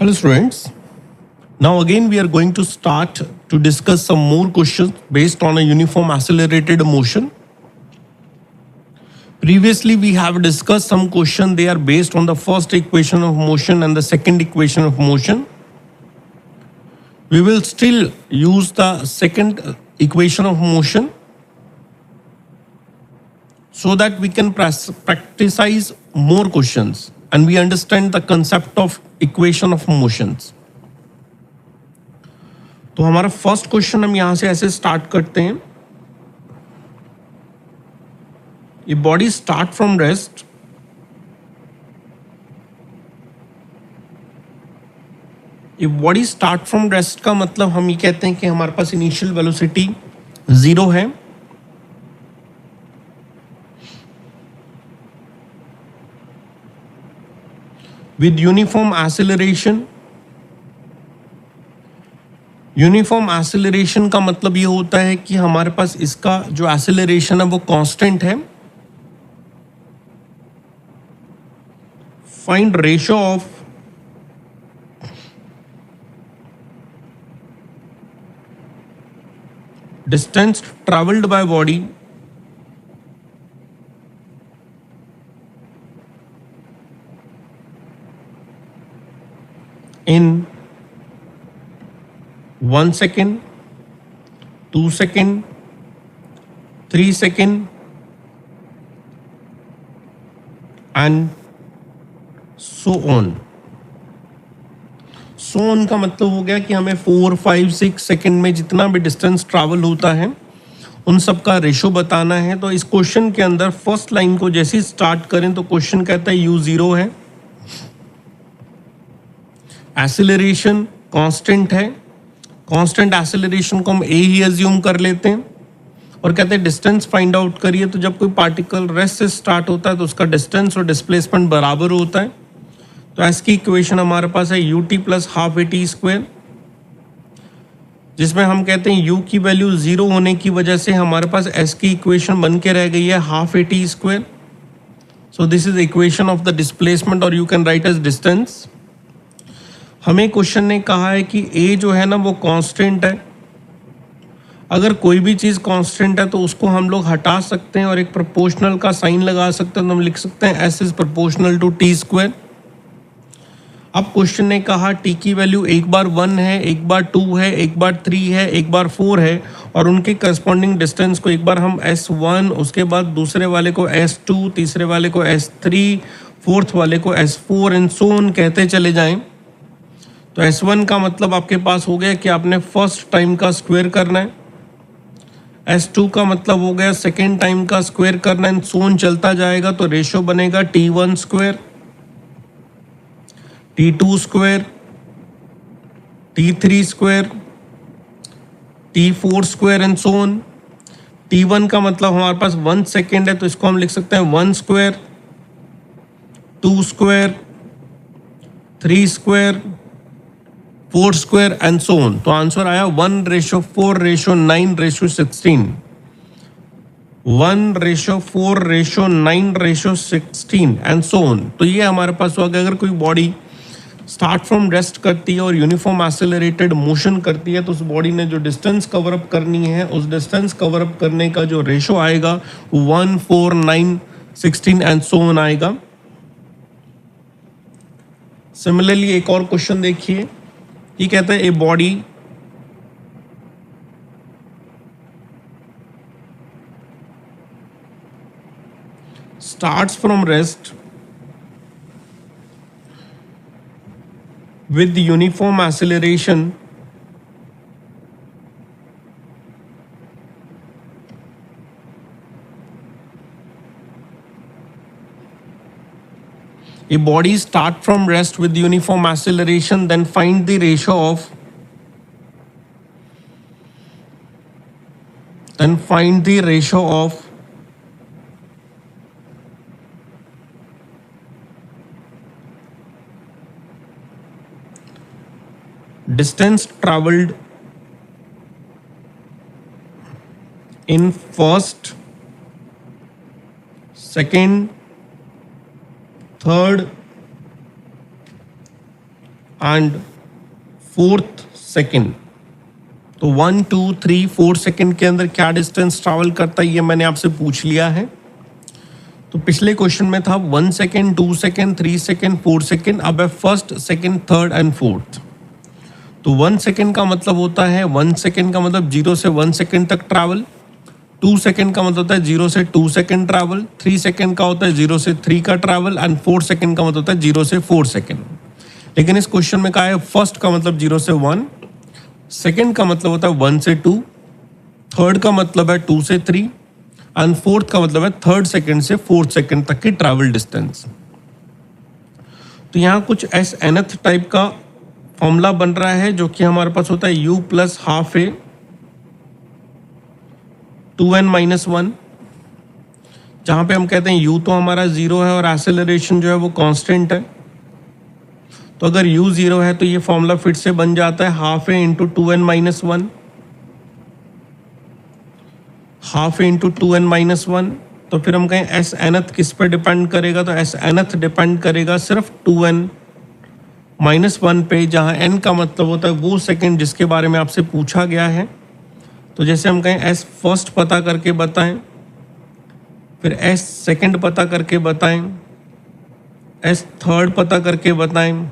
Hello students, now again we are going to start to discuss some more questions based on a uniform accelerated motion. Previously we have discussed some questions, they are based on the first equation of motion and the second equation of motion. We will still use the second equation of motion so that we can practice more questions and we understand the concept of equation of motions. तो हमारा first question हम यहां से ऐसे start करते हैं. ये body start from rest. ये बॉडी स्टार्ट फ्रॉम रेस्ट का मतलब हम ये कहते हैं कि हमारे पास इनिशियल वेलोसिटी 0 है. With uniform acceleration. Uniform acceleration का मतलब ये होता है कि हमारे पास इसका जो एक्सेलरेशन है वो कांस्टेंट है. Find ratio of distance travelled by body in 1 second, 2 second, 3 second and so on. So on का मतलब हो गया कि हमें 4, 5, 6 सेकेंड में जितना भी डिस्टेंस ट्रैवल होता है उन सब का रेशो बताना है. तो इस क्वेश्चन के अंदर फर्स्ट लाइन को जैसे ही स्टार्ट करें तो क्वेश्चन कहता है u0 है, एक्सेलरेशन कांस्टेंट है. कांस्टेंट एक्सेलरेशन को हम ए ही एज्यूम कर लेते हैं और कहते हैं डिस्टेंस फाइंड आउट करिए. तो जब कोई पार्टिकल रेस्ट से स्टार्ट होता है तो उसका डिस्टेंस और डिस्प्लेसमेंट बराबर होता है. तो एस की इक्वेशन हमारे पास है ut प्लस हाफ ए टी स्क्वायर, जिसमें हम कहते हैं u की वैल्यू 0 होने की वजह से हमारे पास s की इक्वेशन बन के रह गई है half A T square. So this is equation of the displacement और you can write as distance. हमें क्वेश्चन ने कहा है कि a जो है ना वो कांस्टेंट है. अगर कोई भी चीज़ कांस्टेंट है तो उसको हम लोग हटा सकते हैं और एक प्रोपोर्शनल का साइन लगा सकते हैं. तो हम लिख सकते हैं s is proportional to T square. अब क्वेश्चन ने कहा t की वैल्यू एक बार 1 है, एक बार 2 है, एक बार 3 है, एक बार 4 है और उनके करस्पॉन्डिंग डिस्टेंस को एक बार हम s1, उसके बाद दूसरे वाले को s2, तीसरे वाले को s3, फोर्थ वाले को s4 एंड सो ऑन कहते चले जाएं. तो S1 का मतलब आपके पास हो गया कि आपने फर्स्ट टाइम का स्क्वायर करना है. S2 का मतलब हो गया सेकेंड टाइम का स्क्वायर करना है. सोन चलता जाएगा तो रेशियो बनेगा T1 square, T2 square, T3 square, T4 square and so on. T1 का मतलब हमारे पास 1 सेकेंड है तो इसको हम लिख सकते हैं 1 square, 2 square, 3 square, 4 square and so on. तो आंसर आया 1:4:9:16. 1:4:9:16 एंड सो ऑन. तो ये हमारे पास होगा. अगर कोई बॉडी स्टार्ट फ्रॉम रेस्ट करती है और यूनिफॉर्म एक्सेलरेटेड मोशन करती है तो उस बॉडी ने जो डिस्टेंस कवर अप करनी है उस डिस्टेंस कवर अप करने का जो रेशो आएगा 1:4:9:16 एंड सो ऑन आएगा. सिमिलरली एक और क्वेश्चन देखिए. ये कहता है ए body starts from rest with uniform acceleration a body start from rest with uniform acceleration, then find the ratio of distance traveled in first, second, third and 4th second. तो 1 2 3 4 second के अंदर क्या distance travel करता है ये मैंने आपसे पूछ लिया है। तो पिछले क्वेश्चन में था 1 सेकेंड 2 सेकेंड 3 सेकेंड 4 सेकेंड, अब है first second third and fourth. तो 1 सेकेंड का मतलब होता है 1 सेकेंड का मतलब 0 से 1 सेकेंड तक ट्रैवल, 2 सेकेंड का मतलब होता है 0 से 2 सेकेंड ट्रैवल, 3 सेकेंड का होता है 0 से 3 का ट्रैवल एंड 4 सेकेंड का मतलब होता है 0 से 4 सेकेंड। लेकिन इस क्वेश्चन में कहा है फर्स्ट का मतलब 0 से 1, सेकेंड का मतलब होता है 1 से 2, थर्ड का मतलब है 2 से 3 एंड फोर्थ का मतलब है थर्ड सेकेंड से फोर्थ सेकेंड तक की ट्रैवल डिस्टेंस। तो यहाँ कुछ एस एनथ टाइप का फॉर्मूला बन रहा है जो कि हमारे पास होता है u प्लस हाफ ए 2n-1, जहाँ पे हम कहते हैं u तो हमारा 0 है और एक्सेलरेशन जो है वो कांस्टेंट है। तो अगर u 0 है तो ये फॉर्मूला फिर से बन जाता है हाफ ए इंटू 2n-1, हाफ ए इंटू 2n-1। तो फिर हम कहें एस एनथ किस पर डिपेंड करेगा, तो एस एनथ डिपेंड करेगा सिर्फ 2n-1 पे, जहाँ n का मतलब होता है वो सेकंड जिसके बारे में आपसे पूछा गया है। तो जैसे हम कहें एस फर्स्ट पता करके बताएं, फिर एस सेकंड पता करके बताएं, एस थर्ड पता करके बताएं,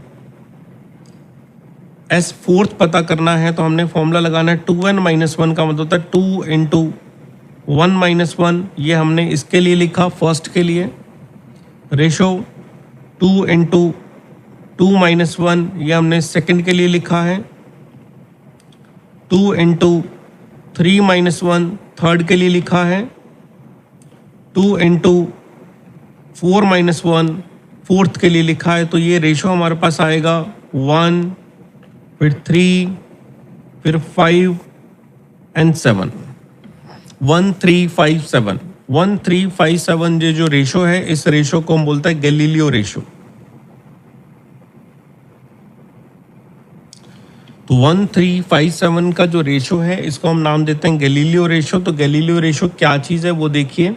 एस फोर्थ पता करना है तो हमने फॉर्मूला लगाना है 2n-1 का मतलब होता है 2 इंटू 1-1। ये हमने इसके लिए लिखा फर्स्ट के लिए, रेशो 2 इंटू 2-1 ये हमने सेकंड के लिए लिखा है, 2 इंटू 3-1 थर्ड के लिए लिखा है, 2 इंटू 4-1 फोर्थ के लिए लिखा है। तो ये रेशो हमारे पास आएगा 1 फिर 3 फिर 5 एंड 7, 1 3 5 7, 1 3 5 7 ये जो रेशो है इस रेशो को हम बोलते हैं गैलीलियो रेशो। तो 1 3 5 7 का जो रेशो है इसको हम नाम देते हैं गैलीलियो रेशो। तो गैलीलियो रेशो क्या चीज़ है वो देखिए,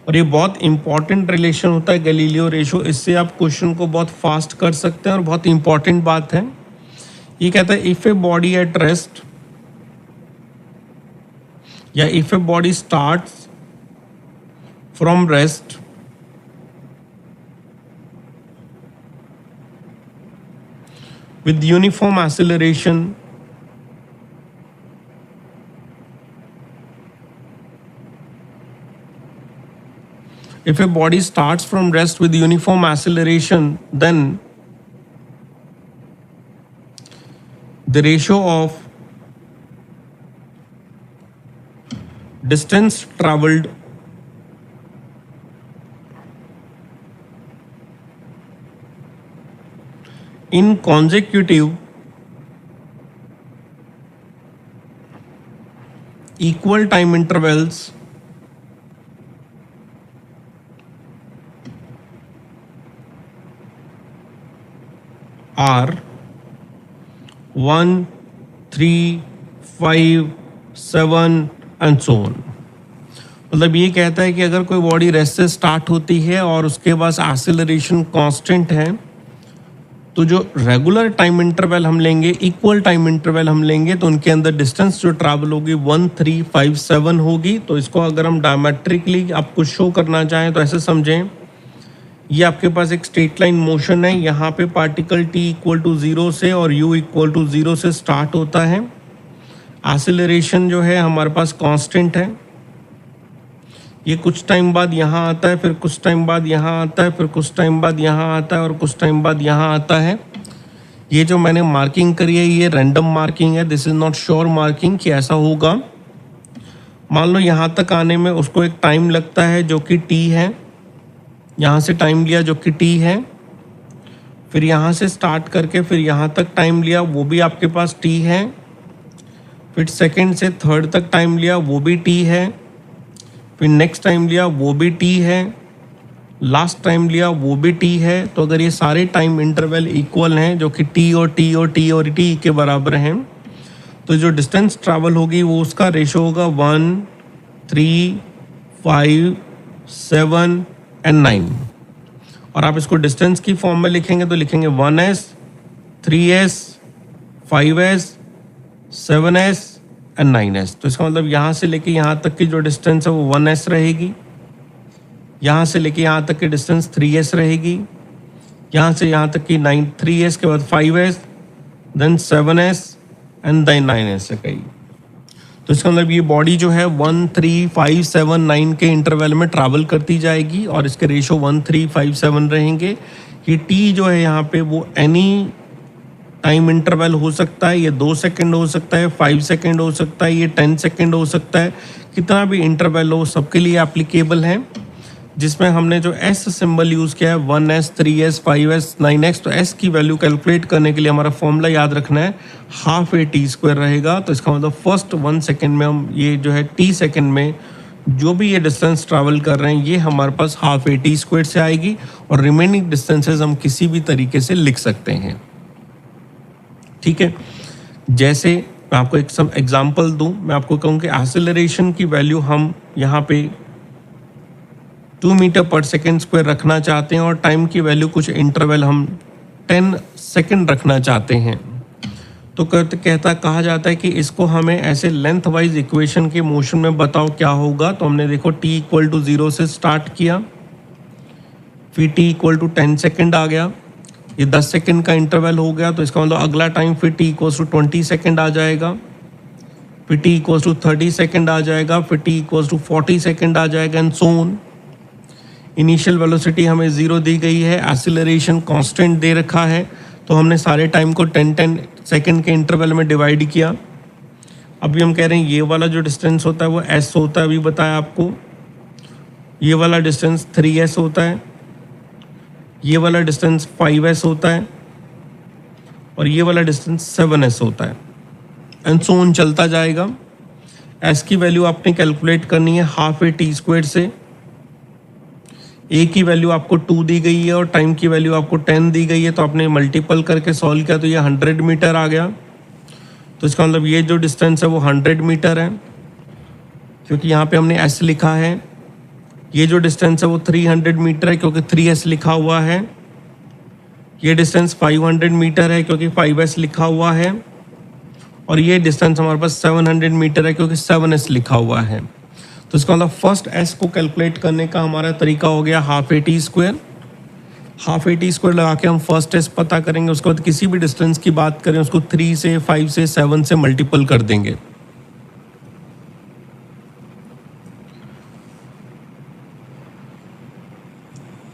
और ये बहुत इंपॉर्टेंट रिलेशन होता है गैलीलियो रेशो। इससे आप क्वेश्चन को बहुत फास्ट कर सकते हैं और बहुत इंपॉर्टेंट बात है। ये कहता है if a body at rest या if a body starts from rest with uniform acceleration if a body starts from rest with uniform acceleration, then the ratio of distance traveled in consecutive equal time intervals are 1 3 5 7 and so on. मतलब ये कहता है कि अगर कोई body rest से start होती है और उसके बाद एक्सेलरेशन कांस्टेंट है, तो जो रेगुलर टाइम इंटरवल हम लेंगे, इक्वल टाइम इंटरवल हम लेंगे, तो उनके अंदर डिस्टेंस जो ट्रैवल होगी 1 3 5 7 होगी। तो इसको अगर हम डायमेट्रिकली आपको शो करना चाहें तो ऐसे समझें, ये आपके पास एक स्ट्रेट लाइन मोशन है, यहाँ पे पार्टिकल t इक्वल टू 0 से और u इक्वल टू 0 से स्टार्ट होता है। एक्सेलरेशन जो है हमारे पास कांस्टेंट है, ये कुछ टाइम बाद यहाँ आता है, फिर कुछ टाइम बाद यहाँ आता है, फिर कुछ टाइम बाद यहाँ आता है और कुछ टाइम बाद यहाँ आता है। ये जो मैंने मार्किंग करी है ये रैंडम मार्किंग है, this is not sure marking कि ऐसा होगा। मान लो यहाँ तक आने में उसको एक टाइम लगता है जो कि t है, यहाँ से टाइम लिया जो कि t है, फिर यहाँ से स्टार्ट करके फिर यहाँ तक टाइम लिया वो भी आपके पास t है, फिर सेकेंड से थर्ड तक टाइम लिया वो भी t है, फिर नेक्स्ट टाइम लिया वो भी t है, लास्ट टाइम लिया वो भी t है। तो अगर ये सारे टाइम इंटरवल इक्वल हैं जो कि t और t और t और t के बराबर हैं, तो जो डिस्टेंस ट्रैवल होगी वो उसका रेशो होगा 1 3 5 7 एंड सो ऑन। एंड 9। और आप इसको डिस्टेंस की फॉर्म में लिखेंगे तो लिखेंगे 1s, 3s, 5s, 7s and 9s। तो इसका मतलब यहाँ से लेके यहाँ तक की जो डिस्टेंस है वो 1s रहेगी, यहाँ से लेके यहाँ तक की डिस्टेंस 3s रहेगी, यहाँ से यहाँ तक की 3s के बाद 5s, then 7s and then 9s है कहीं। तो इसका मतलब ये बॉडी जो है 1, 3, 5, 7, 9 के इंटरवल में ट्रैवल करती जाएगी और इसके रेशो 1, 3, 5, 7 रहेंगे। ये टी जो है यहाँ पे वो एनी टाइम इंटरवल हो सकता है, ये 2 सेकंड हो सकता है, 5 सेकंड हो सकता है, ये 10 सेकंड हो सकता है, कितना भी इंटरवल हो सबके लिए एप्लीकेबल है। जिसमें हमने जो एस सिंबल यूज़ किया है 1s, 3s, 5s, 9x, तो एस की वैल्यू कैलकुलेट करने के लिए हमारा फॉर्मूला याद रखना है हाफ ए टी स्क्वायर रहेगा। तो इसका मतलब फर्स्ट 1 सेकेंड में हम ये जो है टी सेकेंड में जो भी ये डिस्टेंस ट्रैवल कर रहे हैं ये हमारे पास हाफ ए टी स्क्वायर से आएगी और रिमेनिंग डिस्टेंसेज हम किसी भी तरीके से लिख सकते हैं। ठीक है, जैसे मैं आपको एक सब एग्जाम्पल दूँ, मैं आपको कहूँ कि एक्सेलरेशन की वैल्यू हम यहाँ पे 2 मीटर पर सेकेंड स्क्वायर रखना चाहते हैं और टाइम की वैल्यू कुछ इंटरवल हम 10 सेकेंड रखना चाहते हैं। तो कहा जाता है कि इसको हमें ऐसे लेंथ वाइज इक्वेशन के मोशन में बताओ क्या होगा। तो हमने देखो t इक्वल टू 0 से स्टार्ट किया, फिर t इक्वल टू 10 सेकेंड आ गया, ये 10 सेकेंड का इंटरवल हो गया। तो इसका मतलब अगला टाइम फिर t इक्वल टू 20 सेकेंड आ जाएगा, फिर t इक्वल टू 30 सेकेंड आ जाएगा, फिर t इक्वल टू 40 सेकेंड आ जाएगा and so on. Initial velocity हमें 0 दी गई है, एक्सीलरेशन कांस्टेंट दे रखा है, तो हमने सारे टाइम को 10-10 सेकेंड के इंटरवल में डिवाइड किया। अभी हम कह रहे हैं ये वाला जो डिस्टेंस होता है वो s होता है, अभी बताया आपको। ये वाला डिस्टेंस 3s होता है, ये वाला डिस्टेंस 5s होता है और ये वाला डिस्टेंस 7s होता है एंड सो ऑन चलता जाएगा। s की वैल्यू आपने कैलकुलेट करनी है हाफ ए टी स्क्वायर से। ए की वैल्यू आपको 2 दी गई है और टाइम की वैल्यू आपको 10 दी गई है, तो आपने मल्टीपल करके सॉल्व किया तो ये 100 मीटर आ गया। तो इसका मतलब ये जो डिस्टेंस है वो 100 मीटर है, क्योंकि यहाँ पे हमने एस लिखा है। ये जो डिस्टेंस है वो 300 मीटर है क्योंकि 3s लिखा हुआ है। ये डिस्टेंस 500 मीटर है क्योंकि 5s लिखा हुआ है और ये डिस्टेंस हमारे पास 700 मीटर है क्योंकि 7s लिखा हुआ है। तो इसका मतलब फर्स्ट s को कैलकुलेट करने का हमारा तरीका हो गया हाफ ए टी स्क्वायर। हाफ ए टी स्क्वायर लगा के हम फर्स्ट s पता करेंगे, उसके बाद किसी भी डिस्टेंस की बात करें उसको 3 से 5 से 7 से मल्टीपल कर देंगे।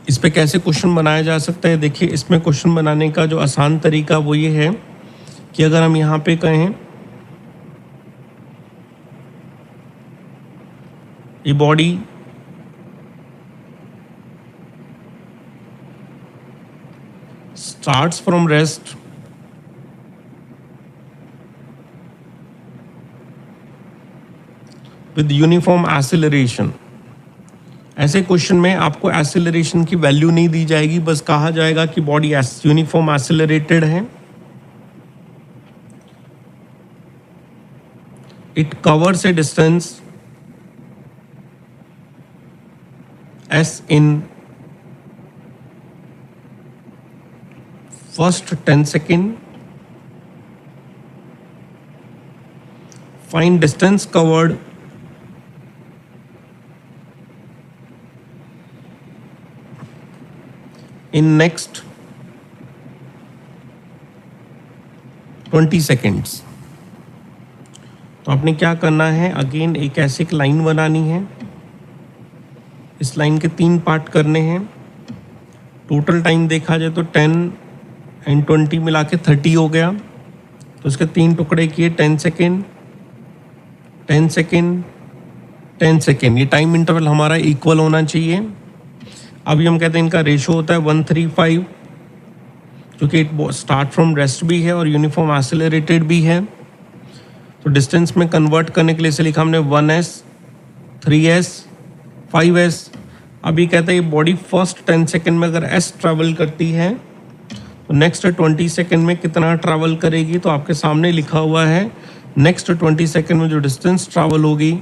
इस पे कैसे क्वेश्चन बनाया जा सकता है, देखिए इसमें क्वेश्चन बनाने का जो आसान तरीका वो ये है कि अगर हम यहाँ पे कहें ये body starts from rest with uniform acceleration. ऐसे क्वेश्चन में आपको एक्सेलरेशन की वैल्यू नहीं दी जाएगी, बस कहा जाएगा कि बॉडी यूनिफॉर्म एक्सेलरेटेड है, it covers A distance s in first 10 second, find distance covered in next 20 seconds। तो आपने क्या करना है, अगेन एक ऐसी लाइन बनानी है, इस लाइन के 3 पार्ट करने हैं। टोटल टाइम देखा जाए तो 10 एंड 20 मिला के 30 हो गया। तो इसके 3 टुकड़े किए, 10 सेकेंड, 10 सेकेंड, 10 सेकेंड। ये टाइम इंटरवल हमारा इक्वल होना चाहिए। अभी हम कहते हैं इनका रेशो होता है 1:3:5, क्योंकि स्टार्ट फ्रॉम रेस्ट भी है और यूनिफॉर्म एक्सेलरेटेड भी है। तो डिस्टेंस में कन्वर्ट करने के लिए इसे लिखा हमने 1s, 3s, 5s। अभी कहते हैं ये बॉडी फर्स्ट 10 सेकेंड में अगर s ट्रैवल करती है तो नेक्स्ट 20 सेकेंड में कितना ट्रैवल करेगी, तो आपके सामने लिखा हुआ है नेक्स्ट 20 सेकेंड में जो डिस्टेंस ट्रैवल होगी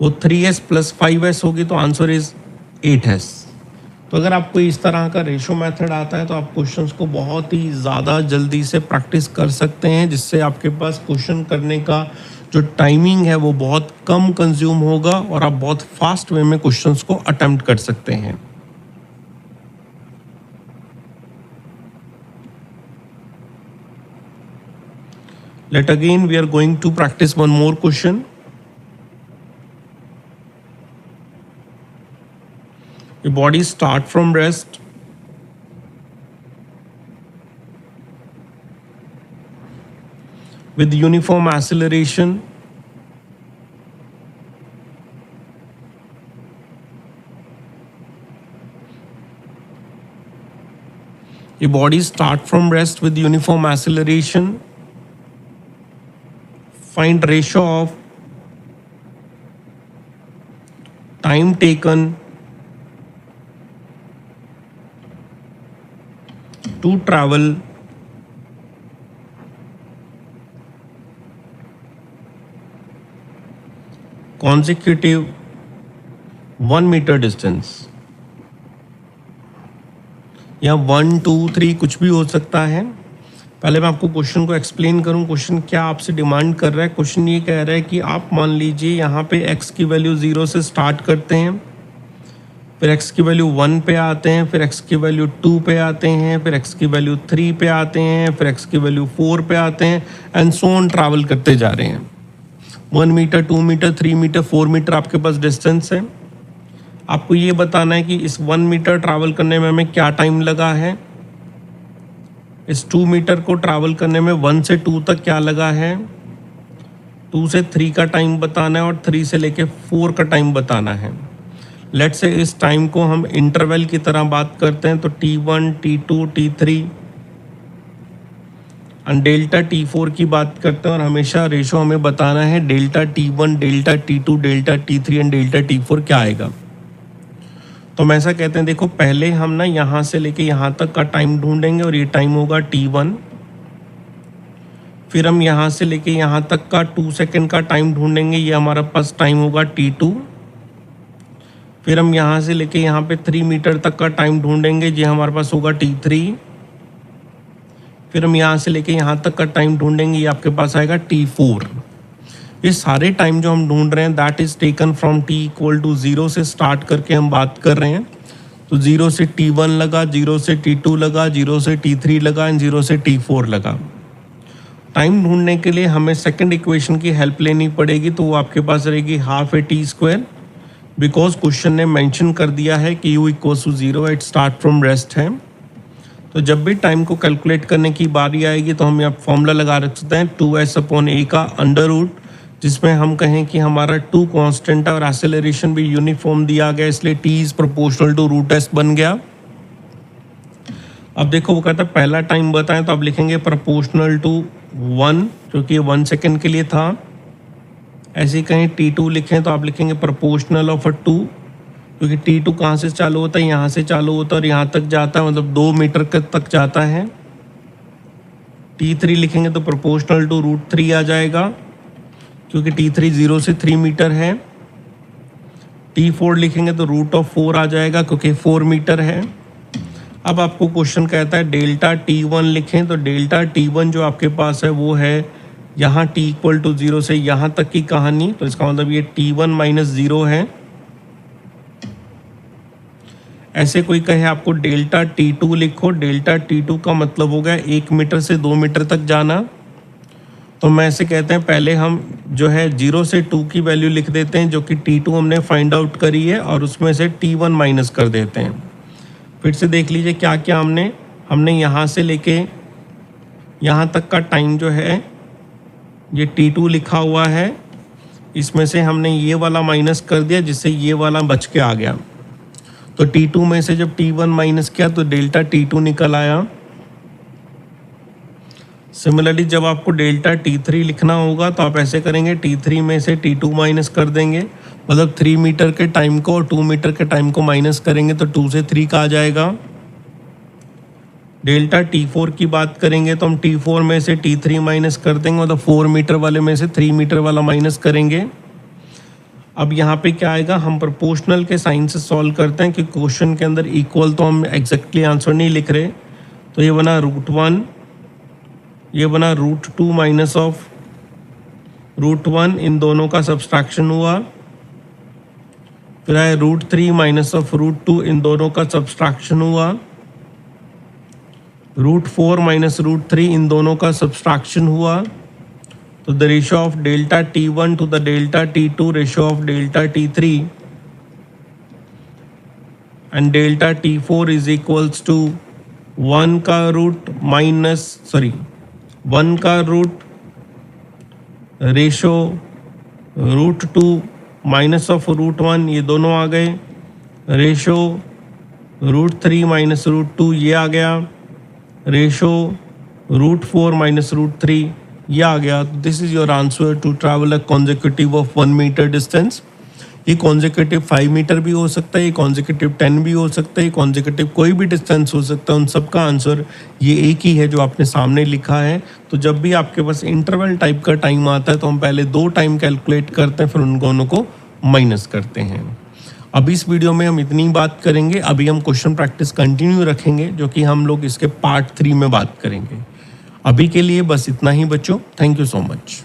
वो 3s + 5s होगी। तो आंसर इज 8s। तो अगर आपको इस तरह का रेशो मेथड आता है तो आप क्वेश्चंस को बहुत ही ज़्यादा जल्दी से प्रैक्टिस कर सकते हैं, जिससे आपके पास क्वेश्चन करने का जो टाइमिंग है वो बहुत कम कंज्यूम होगा और आप बहुत फास्ट वे में क्वेश्चंस को अटेम्प्ट कर सकते हैं। Let again we are going to practice one more question. Your body start from rest. With uniform acceleration. Your body start from rest with uniform acceleration. Find ratio of time taken to travel consecutive 1 meter distance, या 1 2 3 कुछ भी हो सकता है। पहले मैं आपको question को एक्सप्लेन करूं। क्वेश्चन क्या आपसे डिमांड कर रहा है? क्वेश्चन ये कह रहा है कि आप मान लीजिए यहाँ पे x की वैल्यू 0 से स्टार्ट करते हैं, फिर x की वैल्यू 1 पे आते हैं, फिर x की वैल्यू 2 पे आते हैं, फिर x की वैल्यू 3 पे आते हैं, फिर x की वैल्यू 4 पे आते हैं, एंड सो ऑन ट्रैवल करते जा रहे हैं। 1 मीटर, 2 मीटर, 3 मीटर, 4 मीटर आपके पास डिस्टेंस है। आपको ये बताना है कि इस 1 मीटर ट्रैवल करने में हमें क्या टाइम लगा है, इस 2 मीटर को ट्रैवल करने में 1 से 2 तक क्या लगा है, 2 से 3 का टाइम बताना है और 3 से लेके 4 का टाइम बताना है। लेट्स से इस टाइम को हम इंटरवल की तरह बात करते हैं, तो T1, T2, T3 और डेल्टा T4 की बात करते हैं, और हमेशा रेशो हमें बताना है delta T1, delta T2, delta T3 and delta T4 क्या आएगा। तो हम ऐसा कहते हैं, देखो पहले हम ना यहाँ से लेके यहाँ तक का टाइम ढूंढेंगे और ये टाइम होगा T1। फिर हम यहाँ से लेके यहाँ तक का 2 सेकेंड का टाइम ढूंढेंगे, ये हमारा पास टाइम होगा T2। फिर हम यहाँ से लेके यहाँ पे 3 मीटर तक का टाइम ढूंढेंगे, ये हमारे पास होगा T3। फिर हम यहाँ से लेके यहाँ तक का टाइम ढूंढेंगे, ये आपके पास आएगा T4। ये सारे टाइम जो हम ढूंढ रहे हैं that is taken from t equal to 0 से स्टार्ट करके हम बात कर रहे हैं। तो 0 से T1 लगा, 0 से T2 लगा, 0 से T3 लगा एंड 0 से T4 लगा। टाइम ढूंढने के लिए हमें सेकंड इक्वेशन की हेल्प लेनी पड़ेगी, तो वो आपके पास रहेगी half A T square, because question ने मेंशन कर दिया है कि u equals to 0 at start from rest है। तो जब भी टाइम को कैलकुलेट करने की बारी आएगी तो हम यहाँ फॉर्मूला लगा रख सकते हैं 2s/a का अंडर रूट, जिसमें हम कहें कि हमारा 2 कांस्टेंट है और एक्सेलरेशन भी यूनिफॉर्म दिया गया, इसलिए t is proportional to root s बन गया। अब देखो वो कहता है पहला टाइम बताएं, तो आप लिखेंगे प्रोपोर्शनल टू 1, क्योंकि 1 सेकेंड के लिए था। ऐसे ही कहीं T2 लिखें तो आप लिखेंगे प्रोपोर्शनल ऑफ 2, क्योंकि T2 कहाँ से चालू होता है, यहाँ से चालू होता है और यहाँ तक जाता है, मतलब 2 मीटर तक जाता है। T3 लिखेंगे तो प्रोपोर्शनल टू रूट 3 आ जाएगा, क्योंकि T3 0 से 3 मीटर है। T4 लिखेंगे तो रूट ऑफ 4 आ जाएगा, क्योंकि 4 मीटर है। अब आपको क्वेश्चन कहता है डेल्टा T1 लिखें, तो डेल्टा T1 जो आपके पास है वो है यहाँ t इक्वल टू 0 से यहाँ तक की कहानी, तो इसका मतलब ये T1 माइनस 0 है। ऐसे कोई कहे आपको डेल्टा T2 लिखो, डेल्टा T2 का मतलब हो गया 1 मीटर से 2 मीटर तक जाना। तो मैं ऐसे कहते हैं पहले हम जो है 0 से 2 की वैल्यू लिख देते हैं, जो कि T2 हमने फाइंड आउट करी है, और उसमें से T1 माइनस कर देते हैं। फिर से देख लीजिए क्या क्या हमने यहाँ से लेके यहाँ तक का टाइम जो है ये T2 लिखा हुआ है, इसमें से हमने ये वाला माइनस कर दिया, जिससे ये वाला बच के आ गया। तो T2 में से जब T1 माइनस किया तो डेल्टा T2 निकल आया। सिमिलरली जब आपको डेल्टा T3 लिखना होगा तो आप ऐसे करेंगे, T3 में से T2 माइनस कर देंगे, मतलब 3 मीटर के टाइम को और 2 मीटर के टाइम को माइनस करेंगे तो 2 से 3 का आ जाएगा। डेल्टा T4 की बात करेंगे तो हम T4 में से T3 माइनस कर देंगे, मतलब 4 मीटर वाले में से 3 मीटर वाला माइनस करेंगे। अब यहाँ पे क्या आएगा, हम प्रोपोर्शनल के साइन से सॉल्व करते हैं कि क्वेश्चन के अंदर इक्वल तो हम एग्जैक्टली आंसर नहीं लिख रहे, तो ये बना √1, ये बना √2 माइनस ऑफ √1, इन दोनों का सब्सट्रैक्शन हुआ, फिर आए √3 माइनस ऑफ √2, इन दोनों का सब्सट्रैक्शन हुआ, √4 माइनस √3, इन दोनों का सब्सट्रैक्शन हुआ, तो the ratio of delta T1 to the delta T2 ratio of delta T3 and delta T4 is equals to 1 का रूट रेशियो √2 माइनस ऑफ √1, ये दोनों आ गए, रेशियो √3 माइनस √2 ये आ गया, रेशियो √4 माइनस √3 ये आ गया। This is your answer to travel a consecutive of 1 metre distance. ये कॉन्जिक्यूटिव 5 मीटर भी हो सकता है, ये कॉन्जिक्यूटिव 10 भी हो सकता है, ये कॉन्जिक्यूटिव कोई भी डिस्टेंस हो सकता है। उन सब का आंसर ये एक ही है जो आपने सामने लिखा है। तो जब भी आपके पास इंटरवल टाइप का टाइम आता है तो हम पहले 2 टाइम कैलकुलेट करते हैं, फिर उन दोनों को माइनस करते हैं। अब इस वीडियो में हम इतनी बात करेंगे, अभी हम क्वेश्चन प्रैक्टिस कंटिन्यू रखेंगे जो कि हम लोग इसके पार्ट 3 में बात करेंगे। अभी के लिए बस इतना ही बच्चों, थैंक यू सो मच।